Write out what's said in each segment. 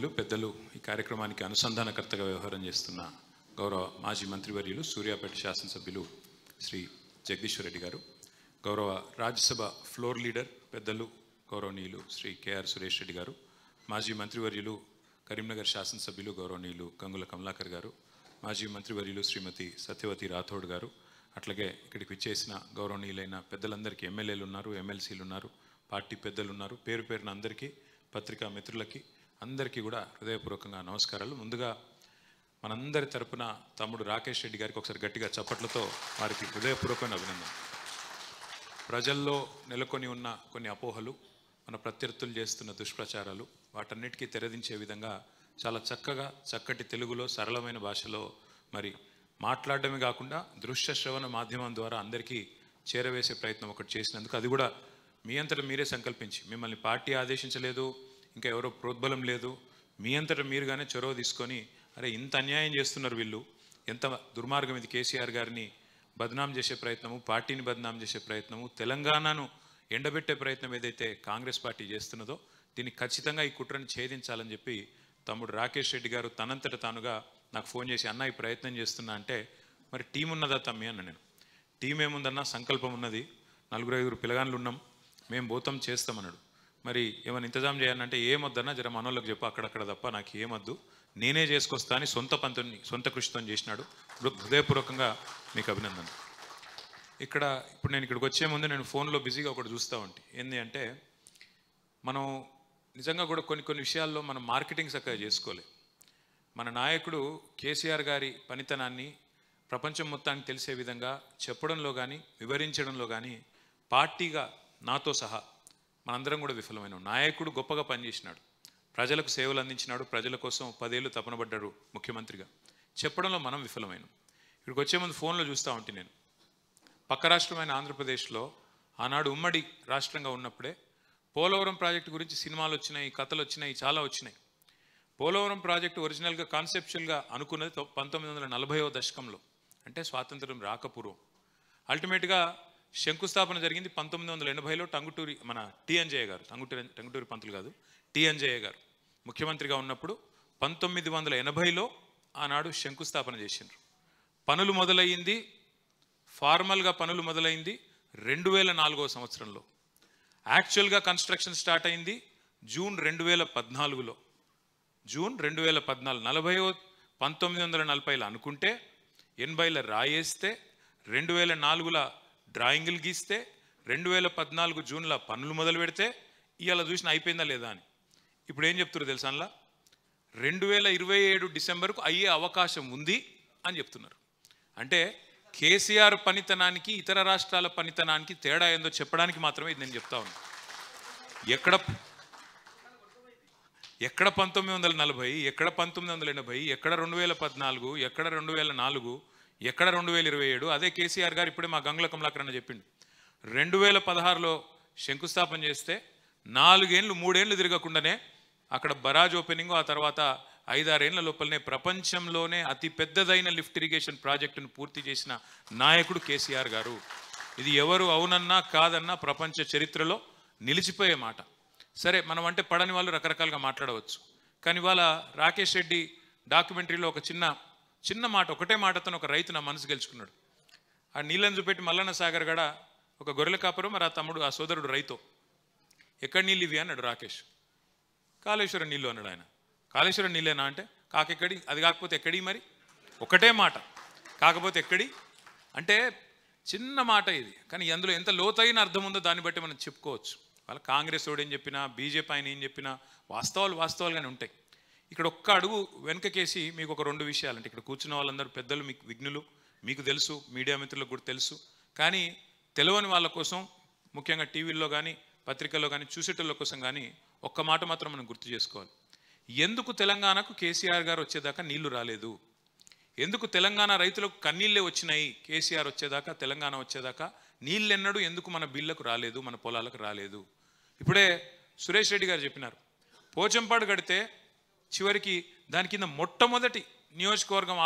గౌరవనీయులు పెద్దలు ఈ కార్యక్రమానికి అనుసంధానకర్తగా వ్యవహారం చేస్తున్న గౌరవ మాజీ మంత్రివర్యులు సూర్యాపేట శాసనసభ్యులు శ్రీ జగదీశ్వర్ రెడ్డి గారు, గౌరవ రాజ్యసభ ఫ్లోర్ లీడర్ పెద్దలు గౌరవనీయులు శ్రీ కేఆర్ సురేష్ రెడ్డి గారు, మాజీ మంత్రివర్యులు కరీంనగర్ శాసనసభ్యులు గౌరవనీయులు గంగుల కమలాకర్ గారు, మాజీ మంత్రివర్యులు శ్రీమతి సత్యవతి రాథోడ్ గారు, అట్లాగే ఇక్కడికి విచ్చేసిన గౌరవనీయులైన పెద్దలందరికీ ఎమ్మెల్యేలు ఉన్నారు, ఎమ్మెల్సీలు ఉన్నారు, పార్టీ పెద్దలు ఉన్నారు, పేరు పేరున అందరికీ, పత్రికా మిత్రులకి అందరికీ కూడా హృదయపూర్వకంగా నమస్కారాలు. ముందుగా మనందరి తరపున తమ్ముడు రాకేష్ రెడ్డి గారికి ఒకసారి గట్టిగా చప్పట్లతో వారికి హృదయపూర్వకమైన అభినందన. ప్రజల్లో నెలకొని ఉన్న కొన్ని అపోహలు, మన ప్రత్యర్థులు చేస్తున్న దుష్ప్రచారాలు, వాటన్నిటికీ తెరదించే విధంగా చాలా చక్కగా చక్కటి తెలుగులో సరళమైన భాషలో మరి మాట్లాడడమే కాకుండా దృశ్య శ్రవణ మాధ్యమం ద్వారా అందరికీ చేరవేసే ప్రయత్నం ఒకటి చేసినందుకు, అది కూడా మీ అంతటా మీరే సంకల్పించి, మిమ్మల్ని పార్టీ ఆదేశించలేదు, ఇంకా ఎవరో ప్రోద్బలం లేదు, మీ అంతటా మీరుగానే చొరవ తీసుకొని అరే ఇంత అన్యాయం చేస్తున్నారు వీళ్ళు, ఎంత దుర్మార్గం ఇది, కేసీఆర్ గారిని బదనాం చేసే ప్రయత్నము, పార్టీని బదనాం చేసే ప్రయత్నము, తెలంగాణను ఎండబెట్టే ప్రయత్నం ఏదైతే కాంగ్రెస్ పార్టీ చేస్తున్నదో దీన్ని ఖచ్చితంగా ఈ కుట్రని ఛేదించాలని చెప్పి తమ్ముడు రాకేష్ రెడ్డి గారు తనంతట తానుగా నాకు ఫోన్ చేసి అన్న ఈ ప్రయత్నం చేస్తున్నా అంటే, మరి టీం ఉన్నదా తమ్మి అన్న. నేను టీం ఏముందన్నా, సంకల్పం ఉన్నది, 4-5 పిల్లగాన్లు ఉన్నాం, మేము పోతాం చేస్తామన్నాడు. మరి ఏమైనా ఇంతజాం చేయాలంటే ఏమొద్దన్నా జర మనోళ్ళకి చెప్పు అక్కడక్కడ తప్ప నాకు ఏమొద్దు, నేనే చేసుకొస్తా అని సొంత కృషితో చేసినాడు. హృదయపూర్వకంగా మీకు అభినందన. ఇప్పుడు నేను ఇక్కడికి వచ్చే ముందు నేను ఫోన్లో బిజీగా ఒకటి చూస్తూ ఉంటే ఏంటి అంటే, మనం నిజంగా కూడా కొన్ని విషయాల్లో మనం మార్కెటింగ్ చక్కగా చేసుకోలేదు. మన నాయకుడు కేసీఆర్ గారి పనితనాన్ని ప్రపంచం మొత్తానికి తెలిసే విధంగా చెప్పడంలో కానీ వివరించడంలో కానీ పార్టీగా నాతో సహా మనందరం కూడా విఫలమైన. నాయకుడు గొప్పగా పనిచేసినాడు, ప్రజలకు సేవలు అందించినాడు, ప్రజల కోసం 10 ఏళ్ళు తపనబడ్డాడు ముఖ్యమంత్రిగా. చెప్పడంలో మనం విఫలమైనాం. ఇక్కడికి వచ్చే ముందు ఫోన్లో చూస్తూ ఉంటే నేను పక్క రాష్ట్రమైన ఆంధ్రప్రదేశ్లో ఆనాడు ఉమ్మడి రాష్ట్రంగా ఉన్నప్పుడే పోలవరం ప్రాజెక్టు గురించి సినిమాలు వచ్చినాయి, కథలు వచ్చినాయి, చాలా వచ్చినాయి. పోలవరం ప్రాజెక్టు ఒరిజినల్గా కాన్సెప్చువల్గా అనుకున్నది 1940వ దశకంలో, అంటే స్వాతంత్రం రాకపూర్వం. అల్టిమేట్గా శంకుస్థాపన జరిగింది 1980లో టంగుటూరి మన టీఎన్జేఏ గారు, టంగుటూరి పంతులు కాదు, టీఎన్జేఏ గారు ముఖ్యమంత్రిగా ఉన్నప్పుడు 1980లో ఆనాడు శంకుస్థాపన చేసిండ్రు. పనులు మొదలయ్యింది, ఫార్మల్గా పనులు మొదలైంది 2004వ సంవత్సరంలో. యాక్చువల్గా కన్స్ట్రక్షన్ స్టార్ట్ అయింది జూన్ 2014లో. జూన్ 2014, 1940లో అనుకుంటే 80లో రాయేస్తే 2004లో డ్రాయింగులు గీస్తే 2014 జూన్లో పనులు మొదలు పెడితే ఇవాళ చూసిన అయిపోయిందా లేదా అని. ఇప్పుడు ఏం చెప్తున్నారు తెలుసా, అందులో 2027 డిసెంబర్కు అయ్యే అవకాశం ఉంది అని చెప్తున్నారు. అంటే కేసీఆర్ పనితనానికి ఇతర రాష్ట్రాల పనితనానికి తేడా ఏందో చెప్పడానికి మాత్రమే ఇది నేను చెప్తా ఉన్నాను. ఎక్కడ 1940, ఎక్కడ 1980, ఎక్కడ 2014, ఎక్కడ 2004, ఎక్కడ 2027. అదే కేసీఆర్ గారు ఇప్పుడే మా గంగుల కమలాకర్ అన్న చెప్పిండు. 2016లో శంకుస్థాపన చేస్తే 4 ఏళ్ళు 3 ఏళ్ళు తిరగకుండానే అక్కడ బరాజ్ ఓపెనింగ్, ఆ తర్వాత 5-6 ఏళ్ల లోపలనే ప్రపంచంలోనే అతి పెద్దదైన లిఫ్ట్ ఇరిగేషన్ ప్రాజెక్టును పూర్తి చేసిన నాయకుడు కేసీఆర్ గారు. ఇది ఎవరు అవునన్నా కాదన్నా ప్రపంచ చరిత్రలో నిలిచిపోయే మాట. సరే, మనం అంటే పడని వాళ్ళు రకరకాలుగా మాట్లాడవచ్చు, కానీ ఇవాళ రాకేష్ రెడ్డి డాక్యుమెంటరీలో ఒక చిన్న మాట, ఒకటే మాటతో ఒక రైతు నా మనసు గెలుచుకున్నాడు. ఆ నీళ్ళని చూపెట్టి మల్లన్న సాగర్ గడ ఒక గొర్రెల కాపురం, మరి ఆ సోదరుడు రైతు, ఎక్కడ నీళ్ళు ఇవి అన్నాడు రాకేష్. కాళేశ్వరం నీళ్ళు అన్నాడు ఆయన. కాళేశ్వరం నీళ్ళేనా అంటే కాకెక్కడి, అది కాకపోతే ఎక్కడి, మరి ఒకటే మాట, కాకపోతే ఎక్కడి అంటే చిన్న మాట ఇది, కానీ అందులో ఎంత లోతైన అర్థం ఉందో దాన్ని బట్టి మనం చెప్పుకోవచ్చు. వాళ్ళ కాంగ్రెస్ వాడు ఏం చెప్పినా, బీజేపీ ఆయన ఏం చెప్పినా వాస్తవాలుగానే ఉంటాయి. ఇక్కడ ఒక్క అడుగు వెనకకేసి మీకు ఒక 2 విషయాలు, అంటే ఇక్కడ కూర్చున్న వాళ్ళందరూ పెద్దలు, మీకు విఘ్నులు, మీకు తెలుసు, మీడియా మిత్రులకు కూడా తెలుసు, కానీ తెలియని వాళ్ళ కోసం, ముఖ్యంగా టీవీల్లో కానీ పత్రికల్లో కానీ చూసేటోళ్ళ కోసం కానీ ఒక్క మాట మాత్రం మనం గుర్తు చేసుకోవాలి. ఎందుకు తెలంగాణకు కేసీఆర్ గారు వచ్చేదాకా నీళ్లు రాలేదు? ఎందుకు తెలంగాణ రైతులకు కన్నీళ్ళే వచ్చినాయి కేసీఆర్ వచ్చేదాకా, తెలంగాణ వచ్చేదాకా? నీళ్ళెన్నడూ ఎందుకు మన బిల్లకు రాలేదు, మన పొలాలకు రాలేదు? ఇప్పుడే సురేష్ రెడ్డి గారు చెప్పినారు, పోచంపాడు కడితే చివరికి దాని కింద మొట్టమొదటి నియోజకవర్గం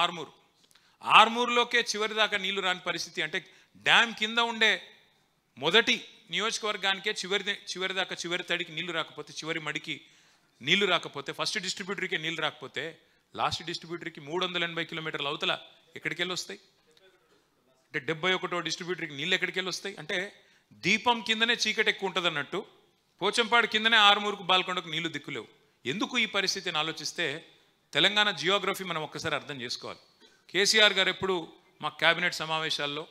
ఆర్మూరులోకే చివరి దాకా నీళ్లు రాని పరిస్థితి. అంటే డ్యామ్ కింద ఉండే మొదటి నియోజకవర్గానికే చివరి దాకా చివరి తడికి నీళ్లు రాకపోతే చివరి మడికి నీళ్లు రాకపోతే, ఫస్ట్ డిస్ట్రిబ్యూటర్కి నీళ్ళు రాకపోతే లాస్ట్ డిస్ట్రిబ్యూటర్కి 380 కిలోమీటర్ల అవతల ఎక్కడికి వెళ్ళి వస్తాయి? అంటే 71వ డిస్ట్రిబ్యూటర్కి నీళ్ళు ఎక్కడికి వెళ్ళి వస్తాయి? అంటే దీపం కిందనే చీకటి ఎక్కువ ఉంటుంది అన్నట్టు పోచంపాడు కిందనే ఆరుమూరుకు బాల్కొండకు నీళ్లు దిక్కులేవు. ఎందుకు ఈ పరిస్థితిని ఆలోచిస్తే తెలంగాణ జియోగ్రఫీ మనం ఒక్కసారి అర్థం చేసుకోవాలి. కేసీఆర్ గారు ఎప్పుడు మా క్యాబినెట్ సమావేశాల్లో,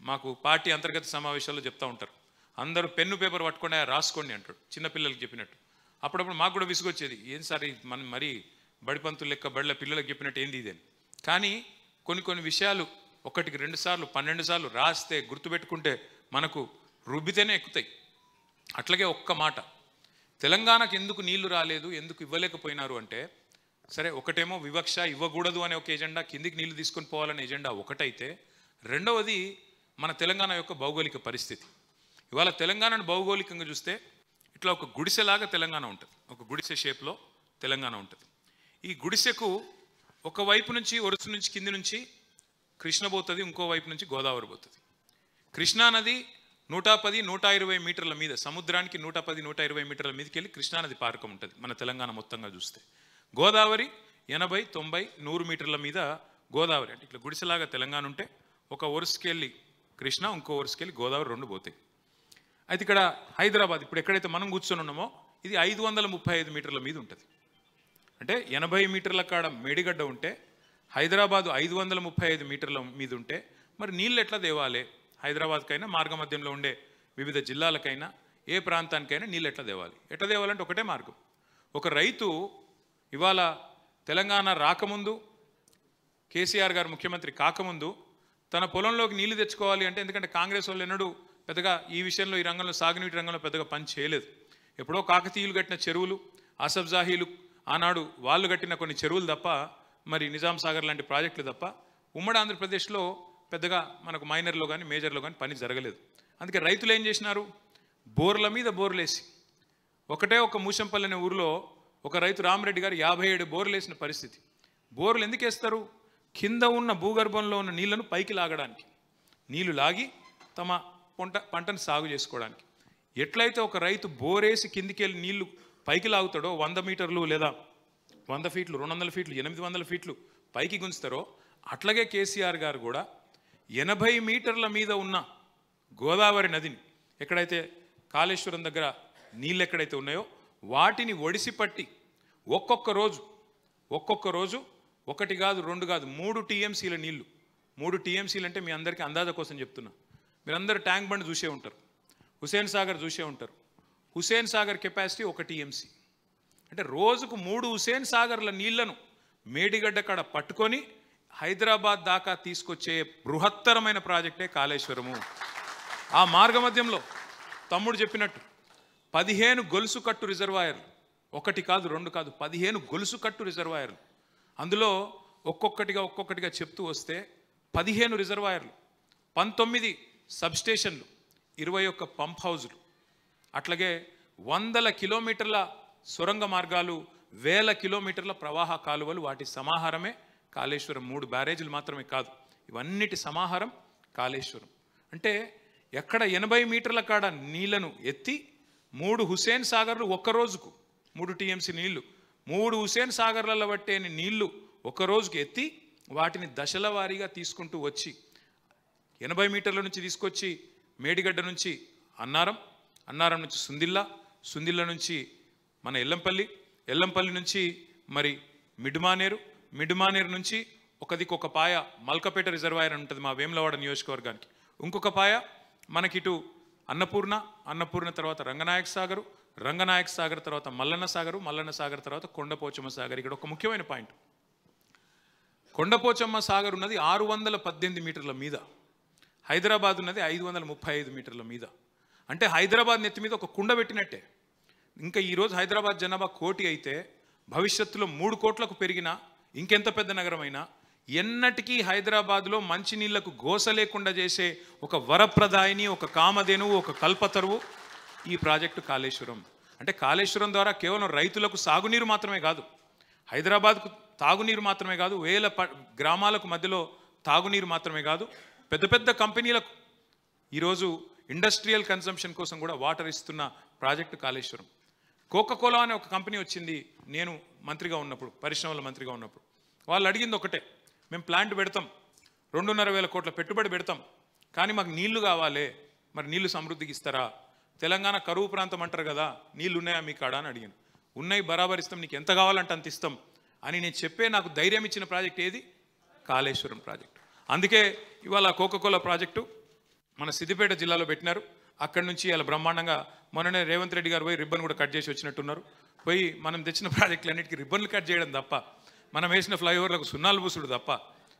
మాకు పార్టీ అంతర్గత సమావేశాల్లో చెప్తూ ఉంటారు, అందరూ పెన్ను పేపర్ పట్టుకొని రాసుకోండి అంటాడు, చిన్నపిల్లలకి చెప్పినట్టు. అప్పుడప్పుడు మాకు కూడా విసుగొచ్చేది, ఏం సార్ మనం మరీ బడిపంతులు లెక్క బడిల పిల్లలకు చెప్పినట్టు ఏంది ఇదని. కానీ కొన్ని విషయాలు 1కి 2 సార్లు 12 సార్లు రాస్తే గుర్తుపెట్టుకుంటే మనకు రుబ్బితేనే ఎక్కుతాయి. అట్లాగే ఒక్క మాట, తెలంగాణకు ఎందుకు నీళ్లు రాలేదు, ఎందుకు ఇవ్వలేకపోయినారు అంటే, సరే ఒకటేమో వివక్ష, ఇవ్వకూడదు అనే ఒక ఎజెండా, కిందికి నీళ్లు తీసుకొని పోవాలనే ఎజెండా ఒకటైతే, రెండవది మన తెలంగాణ యొక్క భౌగోళిక పరిస్థితి. ఇవాళ తెలంగాణను భౌగోళికంగా చూస్తే ఇట్లా ఒక గుడిసెలాగా తెలంగాణ ఉంటుంది, ఒక గుడిసె షేప్లో తెలంగాణ ఉంటుంది. ఈ గుడిసెకు ఒకవైపు నుంచి ఒరుసు నుంచి కింది నుంచి కృష్ణ పోతుంది, ఇంకో వైపు నుంచి గోదావరి పోతుంది. కృష్ణానది 110-120 మీటర్ల మీద, సముద్రానికి 110-120 మీటర్ల మీదకి వెళ్ళి కృష్ణానది పారకం ఉంటుంది మన తెలంగాణ మొత్తంగా చూస్తే. గోదావరి 80-90-100 మీటర్ల మీద గోదావరి. అంటే ఇట్లా గుడిసెలాగా తెలంగాణ ఉంటే ఒక ఒరుసుకెళ్ళి కృష్ణ, ఇంకో ఒరుసుకెళ్ళి గోదావరి, 2 పోతాయి. అయితే ఇక్కడ హైదరాబాద్ ఇప్పుడు ఎక్కడైతే మనం కూర్చొని ఉన్నామో ఇది 535 మీటర్ల మీద ఉంటుంది. అంటే 80 మీటర్ల కాడ మేడిగడ్డ ఉంటే హైదరాబాదు 535 మీటర్ల మీద ఉంటే మరి నీళ్ళు ఎట్లా దేవాలి? హైదరాబాద్కైనా మార్గమధ్యంలో ఉండే వివిధ జిల్లాలకైనా ఏ ప్రాంతానికైనా నీళ్ళు ఎట్లా దేవాలి? ఎట్లా దేవాలంటే ఒకటే మార్గం. ఒక రైతు ఇవాళ తెలంగాణ రాకముందు, కేసీఆర్ గారు ముఖ్యమంత్రి కాకముందు తన పొలంలోకి నీళ్లు తెచ్చుకోవాలి అంటే, ఎందుకంటే కాంగ్రెస్ వాళ్ళు ఎన్నడూ పెద్దగా ఈ విషయంలో, ఈ రంగంలో, సాగునీటి రంగంలో పెద్దగా పని చేయలేదు. ఎప్పుడో కాకతీయులు కట్టిన చెరువులు, అసబ్జాహీలు ఆనాడు వాళ్ళు కట్టిన కొన్ని చెరువులు తప్ప, మరి నిజాం సాగర్ లాంటి ప్రాజెక్టులు తప్ప ఉమ్మడి ఆంధ్రప్రదేశ్లో పెద్దగా మనకు మైనర్లో కానీ మేజర్లో కానీ పని జరగలేదు. అందుకే రైతులు ఏం చేసినారు, బోర్ల మీద బోర్లేసి, ఒకటే ఒక మూషంపల్లి అనే ఊరిలో ఒక రైతు రామరెడ్డి గారు 57 బోర్లు వేసిన పరిస్థితి. బోర్లు ఎందుకు వేస్తారు? కింద ఉన్న భూగర్భంలో ఉన్న నీళ్లను పైకి లాగడానికి, నీళ్లు లాగి తమ పంటను సాగు చేసుకోవడానికి. ఎట్లయితే ఒక రైతు బోరేసి కిందికి వెళ్ళి నీళ్లు పైకి లాగుతాడో, 100 మీటర్లు లేదా 100 ఫీట్లు, 200 ఫీట్లు, 800 ఫీట్లు పైకి గుంచుతారో, అట్లాగే కేసీఆర్ గారు కూడా 80 మీటర్ల మీద ఉన్న గోదావరి నదిని, ఎక్కడైతే కాళేశ్వరం దగ్గర నీళ్ళు ఎక్కడైతే ఉన్నాయో వాటిని ఒడిసి పట్టి ఒక్కొక్క రోజు 1 కాదు 2 కాదు 3 టీఎంసీల నీళ్లు. 3 టీఎంసీలు అంటే మీ అందరికీ అందాజ కోసం చెప్తున్నా. మీరందరూ ట్యాంక్ బండ్ చూసే ఉంటారు, హుసేన్ సాగర్ చూసే ఉంటారు. Hussain Sagar capacity 1 TMC. అంటే రోజుకు 3 హుసేన్ సాగర్ల నీళ్లను మేడిగడ్డ కాడ పట్టుకొని హైదరాబాద్ దాకా తీసుకొచ్చే బృహత్తరమైన ప్రాజెక్టే కాళేశ్వరము. ఆ మార్గమధ్యంలో తమ్ముడు చెప్పినట్టు 15 గొలుసు కట్టు రిజర్వాయర్లు, 1 కాదు 2 కాదు 15 గొలుసు కట్టు రిజర్వాయర్లు. అందులో ఒక్కొక్కటిగా చెప్తూ వస్తే 15 రిజర్వాయర్లు, 19 సబ్స్టేషన్లు, 21 పంప్ హౌజులు, అట్లాగే 100 కిలోమీటర్ల సొరంగ మార్గాలు, 1000 కిలోమీటర్ల ప్రవాహ కాలువలు, వాటి సమాహారమే కాళేశ్వరం. 3 బ్యారేజీలు మాత్రమే కాదు, ఇవన్నిటి సమాహారం కాళేశ్వరం. అంటే ఎక్కడ 80 మీటర్ల కాడ నీళ్లను ఎత్తి 3 హుసేన్ సాగర్లు ఒక్క రోజుకు 3 టీఎంసీ నీళ్లు, 3 హుసేన్ సాగర్లలో పట్టే నీళ్లు ఒక రోజుకు ఎత్తి వాటిని దశల వారీగా తీసుకుంటూ వచ్చి 80 మీటర్ల నుంచి తీసుకొచ్చి మేడిగడ్డ నుంచి అన్నారం నుంచి సుందిల్ల నుంచి మన ఎల్లంపల్లి నుంచి మరి మిడ్మానేరు నుంచి ఒక పాయ మల్కపేట రిజర్వాయర్ ఉంటుంది మా వేములవాడ నియోజకవర్గానికి, ఇంకొక పాయ మనకిటు అన్నపూర్ణ తర్వాత రంగనాయక సాగర్ తర్వాత మల్లన్న సాగర్ తర్వాత కొండపోచమ్మ సాగర్. ఇక్కడ ఒక ముఖ్యమైన పాయింట్, కొండపోచమ్మ సాగర్ ఉన్నది 618 మీటర్ల మీద, హైదరాబాద్ ఉన్నది 535 మీటర్ల మీద. అంటే హైదరాబాద్ నెత్తి మీద ఒక కుండ పెట్టినట్టే. ఇంకా ఈరోజు హైదరాబాద్ జనాభా 1 కోటి అయితే భవిష్యత్తులో 3 కోట్లకు పెరిగినా, ఇంకెంత పెద్ద నగరమైనా, ఎన్నటికీ హైదరాబాద్లో మంచినీళ్లకు గోస లేకుండా చేసే ఒక వరప్రదాయిని, ఒక కామధేనువు, ఒక కల్పతరువు ఈ ప్రాజెక్టు కాళేశ్వరం. అంటే కాళేశ్వరం ద్వారా కేవలం రైతులకు సాగునీరు మాత్రమే కాదు, హైదరాబాద్కు తాగునీరు మాత్రమే కాదు, 1000 గ్రామాలకు మధ్యలో తాగునీరు మాత్రమే కాదు, పెద్ద కంపెనీలకు ఈరోజు ఇండస్ట్రియల్ కన్సంప్షన్ కోసం కూడా వాటర్ ఇస్తున్న ప్రాజెక్టు కాళేశ్వరం. కోకాకోలా అనే ఒక కంపెనీ వచ్చింది నేను మంత్రిగా ఉన్నప్పుడు, పరిశ్రమల మంత్రిగా ఉన్నప్పుడు. వాళ్ళు అడిగింది ఒకటే, మేము ప్లాంట్ పెడతాం, 2,500 కోట్ల పెట్టుబడి పెడతాం, కానీ మాకు నీళ్లు కావాలి, మరి నీళ్లు సమృద్ధికి ఇస్తారా? తెలంగాణ కరువు ప్రాంతం అంటారు కదా, నీళ్ళు ఉన్నాయా మీ కాడ అని అడిగాను. ఉన్నాయి, బరాబర్ ఇస్తాం, నీకు ఎంత కావాలంటే అంత ఇస్తాం అని నేను చెప్పే నాకు ధైర్యం ఇచ్చిన ప్రాజెక్ట్ ఏది? కాళేశ్వరం ప్రాజెక్టు. అందుకే ఇవాళ కోకాకోలా ప్రాజెక్టు మన సిద్దిపేట జిల్లాలో పెట్టినారు. అక్కడి నుంచి ఇలా బ్రహ్మాండంగా మొన్ననే రేవంత్ రెడ్డి గారు పోయి రిబ్బన్ కూడా కట్ చేసి వచ్చినట్టున్నారు. పోయి మనం తెచ్చిన ప్రాజెక్టులన్నిటికీ రిబ్బన్లు కట్ చేయడం తప్ప, మనం వేసిన ఫ్లైఓవర్లకు సున్నాలు పూసుడు తప్ప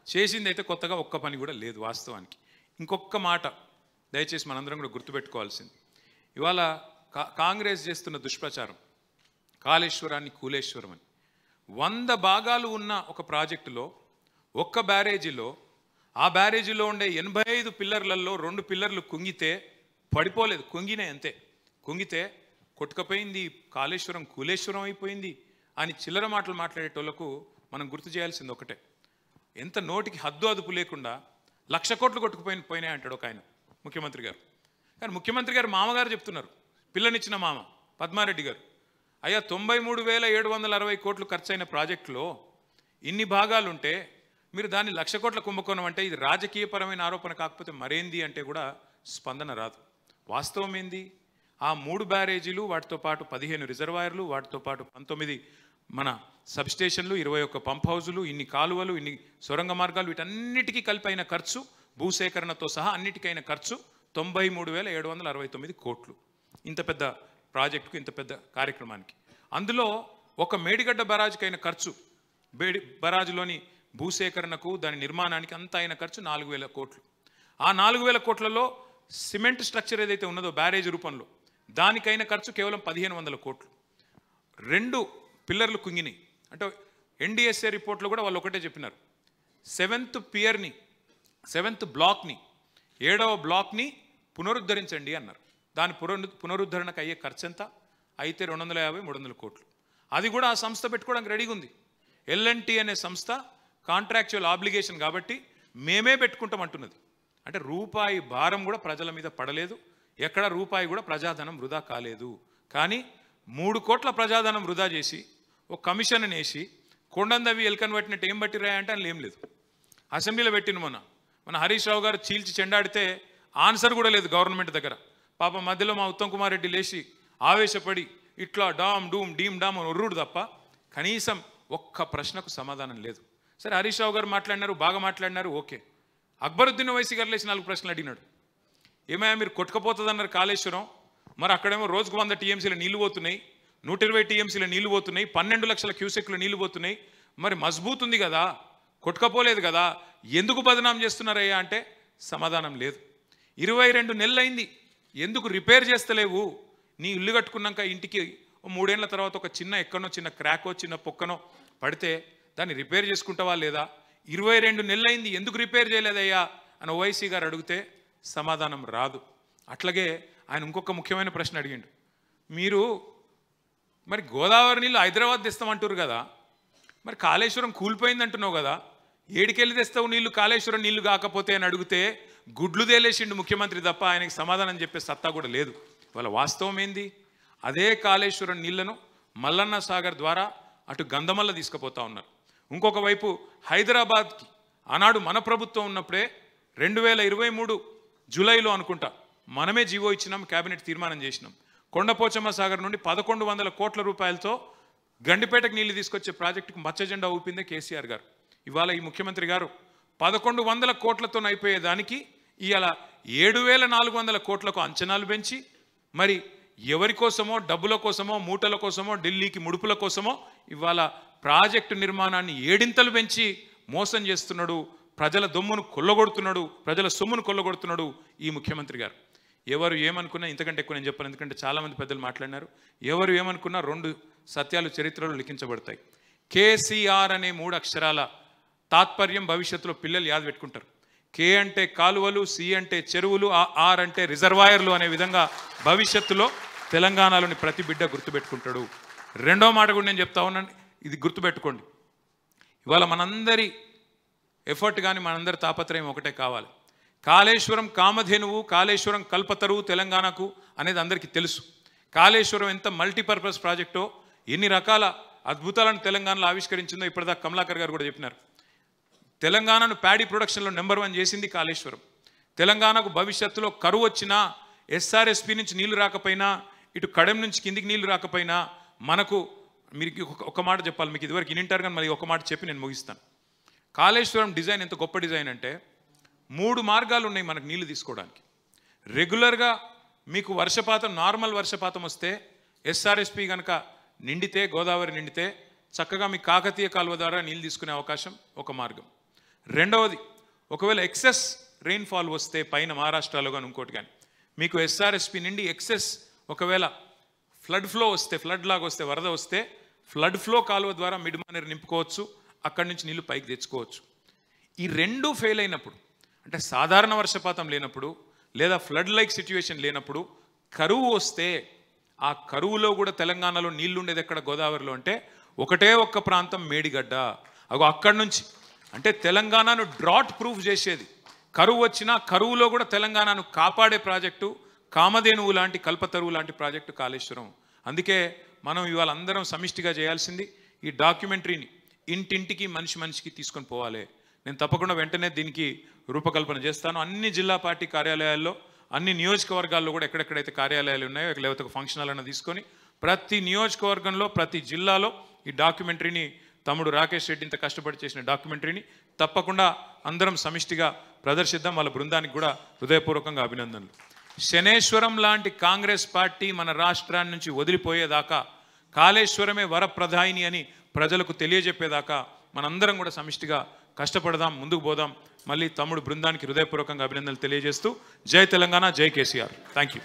చేసింది అయితే కొత్తగా ఒక్క పని కూడా లేదు వాస్తవానికి. ఇంకొక మాట దయచేసి మనందరం కూడా గుర్తుపెట్టుకోవాల్సింది, ఇవాళ కాంగ్రెస్ చేస్తున్న దుష్ప్రచారం కాళేశ్వరాన్ని కూలేశ్వరం అని. 100 భాగాలు ఉన్న ఒక ప్రాజెక్టులో, ఒక్క బ్యారేజీలో, ఆ బ్యారేజీలో ఉండే 85 పిల్లర్లలో 2 పిల్లర్లు కుంగితే పడిపోలేదు, కుంగినే అంతే. కుంగితే కొట్టుకపోయింది, కాళేశ్వరం కూలేశ్వరం అయిపోయింది అని చిల్లర మాటలు మాట్లాడేటోళ్లకు మనం గుర్తు చేయాల్సింది ఒకటే, ఎంత నోటికి హద్దు అదుపు లేకుండా 1,00,000 కోట్లు కొట్టుకుపోయినాయి అంటాడు ఒక ఆయన ముఖ్యమంత్రి గారు. కానీ ముఖ్యమంత్రి గారు మామగారు చెప్తున్నారు, పిల్లనిచ్చిన మామ పద్మారెడ్డి గారు, అయ్యా 93,760 కోట్లు ఖర్చయిన ప్రాజెక్టులో ఇన్ని భాగాలుంటే మీరు దాన్ని 1,00,000 కోట్ల కుంభకోణం అంటే ఇది రాజకీయపరమైన ఆరోపణ కాకపోతే మరేంది అంటే కూడా స్పందన రాదు. వాస్తవం ఏంది? ఆ 3 బ్యారేజీలు, వాటితో పాటు 15 రిజర్వాయర్లు, వాటితో పాటు 19 మన సబ్స్టేషన్లు, 21 పంప్ హౌజులు, ఇన్ని కాలువలు, ఇన్ని సొరంగ మార్గాలు, వీటన్నిటికీ కలిపి అయిన ఖర్చు, భూసేకరణతో సహా అన్నిటికైన ఖర్చు 93,769 కోట్లు. ఇంత పెద్ద ప్రాజెక్టుకు, ఇంత పెద్ద కార్యక్రమానికి. అందులో ఒక మేడిగడ్డ బరాజుకైన ఖర్చు, బరాజులోని భూసేకరణకు, దాని నిర్మాణానికి అంతా అయిన ఖర్చు 4,000 కోట్లు. ఆ 4,000 కోట్లలో సిమెంట్ స్ట్రక్చర్ ఏదైతే ఉన్నదో బ్యారేజ్ రూపంలో, దానికైన ఖర్చు కేవలం 1,500 కోట్లు. 2 పిల్లర్లు కుంగినాయి అంటే ఎన్డీఎస్ఏ రిపోర్ట్లో కూడా వాళ్ళు ఒకటే చెప్పినారు, 7th పియర్ని, 7th బ్లాక్ని, 7వ బ్లాక్ని పునరుద్ధరించండి అన్నారు. దాని పునరుద్ధరణకు అయ్యే ఖర్చు ఎంత? అయితే 250-300 కోట్లు. అది కూడా ఆ సంస్థ పెట్టుకోవడానికి రెడీగా ఉంది. ఎల్ఎన్టీ అనే సంస్థ కాంట్రాక్చువల్ ఆబ్లిగేషన్ కాబట్టి మేమే పెట్టుకుంటాం అంటున్నది. అంటే రూపాయి భారం కూడా ప్రజల మీద పడలేదు, ఎక్కడ రూపాయి కూడా ప్రజాధనం వృధా కాలేదు. కానీ 3 కోట్ల ప్రజాధనం వృధా చేసి ఒక కమిషన్ వేసి కొండందవి ఎల్కన్ పట్టినట్టు ఏం పట్టిరాయా అంటే అని ఏం లేదు. అసెంబ్లీలో పెట్టిన మన హరీష్ రావు గారు చీల్చి చెండాడితే ఆన్సర్ కూడా లేదు గవర్నమెంట్ దగ్గర. పాపం మధ్యలో మా ఉత్తమ్ కుమార్ రెడ్డి లేచి ఆవేశపడి ఇట్లా డామ్ డూమ్ డీమ్ డామ్ అని ఒర్రుడు తప్ప కనీసం ఒక్క ప్రశ్నకు సమాధానం లేదు. సరే, హరీష్ రావు గారు మాట్లాడినారు, బాగా మాట్లాడినారు, ఓకే. అక్బరుద్దీన్ ఓవైసీ గారు లేచి 4 ప్రశ్నలు అడిగినాడు. ఏమయ్యా మీరు కొట్టుకపోతుందన్నారు కాళేశ్వరం, మరి అక్కడేమో రోజుకు 100 టీఎంసీల నీళ్లు పోతున్నాయి, 120 టీఎంసీల నీళ్లు పోతున్నాయి, 12 లక్షల క్యూసెక్ల నీళ్లు పోతున్నాయి, మరి మజ్బూత్ ఉంది కదా, కొట్టుకపోలేదు కదా, ఎందుకు బదనాం చేస్తున్నారయ్యా అంటే సమాధానం లేదు. 22 నెలలైంది, ఎందుకు రిపేర్ చేస్తలేవు? నీ ఇల్లు కట్టుకున్నాక ఇంటికి 3 ఏళ్ల తర్వాత ఒక ఎక్కడో చిన్న క్రాకో చిన్న పొక్కనో పడితే దాన్ని రిపేర్ చేసుకుంటావా లేదా? 22 నెలలైంది, ఎందుకు రిపేర్ చేయలేదయ్యా అని ఓవైసీ గారు అడిగితే సమాధానం రాదు. అట్లాగే ఆయన ఇంకొక ముఖ్యమైన ప్రశ్న అడిగిండు, మీరు మరి గోదావరి నీళ్ళు హైదరాబాద్ తెస్తామంటారు కదా, మరి కాళేశ్వరం కూలిపోయింది అంటున్నావు కదా, ఏడికెళ్ళి తెస్తావు నీళ్లు కాళేశ్వరం నీళ్లు కాకపోతే అని అడిగితే గుడ్లు తేలేసిండు ముఖ్యమంత్రి తప్ప ఆయనకి సమాధానం చెప్పే సత్తా కూడా లేదు. వాళ్ళ వాస్తవం ఏంది? అదే కాళేశ్వరం నీళ్లను మల్లన్న సాగర్ ద్వారా అటు గంధమల్ల తీసుకుపోతా ఉన్నారు. ఇంకొక వైపు హైదరాబాద్కి ఆనాడు మన ప్రభుత్వం ఉన్నప్పుడే 2023 జూలైలో అనుకుంటా మనమే జీవో ఇచ్చినాం, కేబినెట్ తీర్మానం చేసినాం. కొండపోచమ్మ సాగర్ నుండి 1,100 కోట్ల రూపాయలతో గండిపేటకు నీళ్లు తీసుకొచ్చే ప్రాజెక్టుకు మచ్చజెండా ఊపిందే కేసీఆర్ గారు. ఇవాళ ఈ ముఖ్యమంత్రి గారు 1,100 కోట్లతో అయిపోయేదానికి ఇవాళ 7,400 కోట్లకు అంచనాలు పెంచి, మరి ఎవరి కోసమో, డబ్బుల కోసమో, మూటల కోసమో, ఢిల్లీకి ముడుపుల కోసమో ఇవాళ ప్రాజెక్టు నిర్మాణాన్ని 7 పెంచి మోసం చేస్తున్నాడు, ప్రజల దొమ్మును కొల్లగొడుతున్నాడు, ప్రజల సొమ్మును కొల్లగొడుతున్నాడు ఈ ముఖ్యమంత్రి గారు. ఎవరు ఏమనుకున్నా, ఇంతకంటే ఎక్కువ నేను చెప్పను, ఎందుకంటే చాలామంది పెద్దలు మాట్లాడినారు. ఎవరు ఏమనుకున్నా 2 సత్యాలు చరిత్రలో లిఖించబడతాయి. కేసీఆర్ అనే 3 అక్షరాల తాత్పర్యం భవిష్యత్తులో పిల్లలు యాద పెట్టుకుంటారు. కే అంటే కాలువలు, సి అంటే చెరువులు, ఆర్ అంటే రిజర్వాయర్లు అనే విధంగా భవిష్యత్తులో తెలంగాణలోని ప్రతి బిడ్డ గుర్తుపెట్టుకుంటాడు. రెండో మాట కూడా నేను చెప్తా ఉన్నాను, ఇది గుర్తుపెట్టుకోండి. ఇవాళ మనందరి ఎఫర్ట్ కానీ మనందరి తాపత్రయం ఒకటే కావాలి. కాళేశ్వరం కామధేనువు, కాళేశ్వరం కల్పతరువు తెలంగాణకు అనేది అందరికీ తెలుసు. కాళేశ్వరం ఎంత మల్టీపర్పస్ ప్రాజెక్టో, ఎన్ని రకాల అద్భుతాలను తెలంగాణలో ఆవిష్కరించిందో ఇప్పటిదాకా కమలాకర్ గారు కూడా చెప్పినారు. తెలంగాణను ప్యాడీ ప్రొడక్షన్లో నెంబర్ 1 చేసింది కాళేశ్వరం. తెలంగాణకు భవిష్యత్తులో కరువు వచ్చినా, ఎస్ఆర్ఎస్పి నుంచి నీళ్లు రాకపోయినా, ఇటు కడెం నుంచి కిందికి నీళ్లు రాకపోయినా మనకు, మీరు ఒక మాట చెప్పాలి, మీకు ఇదివరకు ఇనింటారు కానీ మరి ఒక మాట చెప్పి నేను ముగిస్తాను. కాళేశ్వరం డిజైన్ ఎంత గొప్ప డిజైన్ అంటే 3 మార్గాలు ఉన్నాయి మనకు నీళ్లు తీసుకోవడానికి. రెగ్యులర్గా మీకు వర్షపాతం, నార్మల్ వర్షపాతం వస్తే ఎస్ఆర్ఎస్పి కనుక నిండితే, గోదావరి నిండితే చక్కగా మీ కాకతీయ కాలువ ద్వారా నీళ్ళు తీసుకునే అవకాశం ఒక మార్గం. రెండవది, ఒకవేళ ఎక్సెస్ రెయిన్ఫాల్ వస్తే పైన మహారాష్ట్రలో కానీ ఇంకోటి కానీ మీకు ఎస్ఆర్ఎస్పి నిండి ఎక్సెస్ ఒకవేళ ఫ్లడ్ ఫ్లో వస్తే, ఫ్లడ్ లాగా వస్తే, వరద వస్తే ఫ్లడ్ ఫ్లో కాలువ ద్వారా మిడ్మానేరు నింపుకోవచ్చు, అక్కడి నుంచి నీళ్లు పైకి తెచ్చుకోవచ్చు. ఈ రెండూ ఫెయిల్ అయినప్పుడు, అంటే సాధారణ వర్షపాతం లేనప్పుడు లేదా ఫ్లడ్ లైక్ సిచ్యువేషన్ లేనప్పుడు కరువు వస్తే, ఆ కరువులో కూడా తెలంగాణలో నీళ్లు ఉండేది ఎక్కడ, గోదావరిలో. అంటే ఒకటే ఒక్క ప్రాంతం మేడిగడ్డ. అక్కడి నుంచి అంటే తెలంగాణను డ్రాట్ ప్రూఫ్ చేసేది, కరువు వచ్చినా కరువులో కూడా తెలంగాణను కాపాడే ప్రాజెక్టు, కామధేనువు లాంటి, కల్పతరువు లాంటి ప్రాజెక్టు కాళేశ్వరం. అందుకే మనం ఇవాళ అందరం సమిష్టిగా చేయాల్సింది ఈ డాక్యుమెంటరీని ఇంటింటికి, మనిషి మనిషికి తీసుకొని పోవాలి. నేను తప్పకుండా వెంటనే దీనికి రూపకల్పన చేస్తాను. అన్ని జిల్లా పార్టీ కార్యాలయాల్లో, అన్ని నియోజకవర్గాల్లో కూడా ఎక్కడెక్కడైతే కార్యాలయాలు ఉన్నాయో, లేకపోతే ఒక ఫంక్షన్ హాల్ తీసుకొని ప్రతి నియోజకవర్గంలో, ప్రతి జిల్లాలో ఈ డాక్యుమెంటరీని, తమ్ముడు రాకేష్ రెడ్డి ఇంత కష్టపడి చేసిన డాక్యుమెంటరీని తప్పకుండా అందరం సమిష్టిగా ప్రదర్శిద్దాం. వాళ్ళ బృందానికి కూడా హృదయపూర్వకంగా అభినందనలు. శనేశ్వరం లాంటి కాంగ్రెస్ పార్టీ మన రాష్ట్రాన్ని నుంచి వదిలిపోయేదాకా, కాళేశ్వరమే వరప్రధాయిని అని ప్రజలకు తెలియజెప్పేదాకా మనందరం కూడా సమిష్టిగా కష్టపడదాం, ముందుకు పోదాం. మళ్ళీ తమ్ముడు బృందానికి హృదయపూర్వకంగా అభినందనలు తెలియజేస్తూ జై తెలంగాణ, జై కేసీఆర్. Thank you.